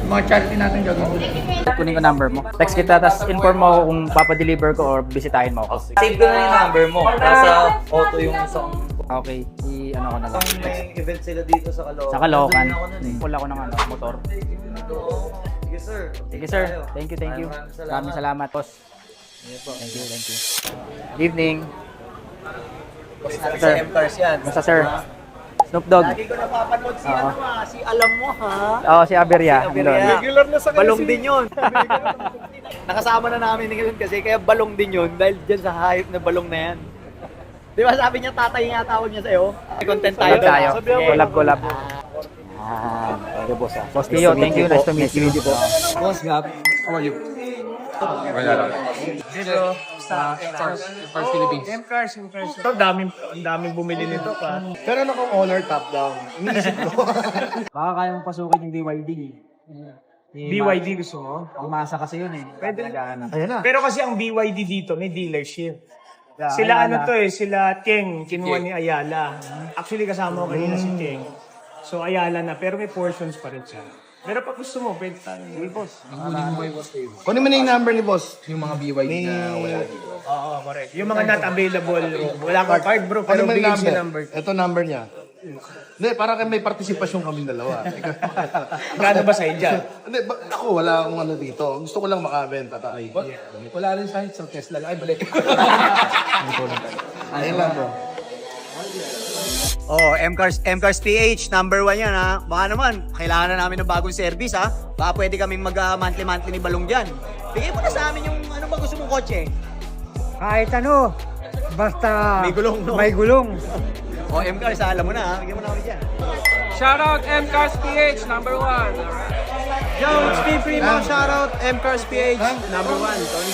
Mga charity natin jogging boots. Kunin ko number mo. Text kita, tapos inform mo ako kung papadeliver ko or bisitahin mo ako. Save ko na yung number mo. Nasa auto yung isang... Okay, ano ko na lang. Text. May event sila dito sa Caloocan. Sa Caloocan. Nandun ako nun eh. Pull ako ng motor. Sige sir. Sige sir. Thank you. Maraming salamat, boss. Thank you. Good evening. Sabi sa M-Cars yan. Basta sir. Snoop Dogg. Lagi ko napapanood si ano si Alam Mo ha. Oo, si Aberia. Regular na sa balong din yun. Nakasama na namin ngayon kasi kaya balong din yun dahil dyan sa hype na balong na yan. Di ba sabi niya tatay nga tawag niya sa'yo? Content tayo. Collab. Okay, boss. Boss Tio, thank you. Nice to meet you. Boss Gab, how are you? Dito sa M-Cars Philippines. M-Cars. Ito, daming bumili nito pa. Pero ano kung honor top down? Iniisip ko. Baka kaya mong pasukin yung BYD. BYD gusto mo? Pangmasa kasi yun eh. Pwede. Ayan na. Pero kasi ang BYD dito may dealership. Yeah, Sila Ayala. sila Tieng, kinuha ni Ayala. Actually kasama ko kanina si Tieng. So Ayala na, pero may portions pa rin siya. Pero pag gusto mo, pwede tayo. Boss. Kunin mo na yung number ni boss. Yung mga BYD na wala dito. Oo, correct. Yung mga not available, wala kang card bro, pero Kunin mo yung bigay siya number. number. Ito number niya. Hindi, parang may partisipasyon kami dalawa. Gano'n ba sa'yo dyan? Hindi, ako wala akong ano dito. Gusto ko lang makabenta tayo. Wala rin sa Tesla. Ay, balik. Ayun lang bro. Oh, M-Cars PH, number 1 yan ha. Baka naman, kailangan na namin ng bagong service ha. Baka pwede kaming mag-monthly ni Balong dyan. Bigay mo na sa amin yung ano ba gusto mong kotse. Kahit ano, basta May gulong, no? may gulong. Oh, M-Cars, alam mo na ha. Bigyan mo na kami dyan. Shoutout M-Cars PH, number 1. Yo, it's P. Primo. Shoutout M-Cars PH, number 1. Tony.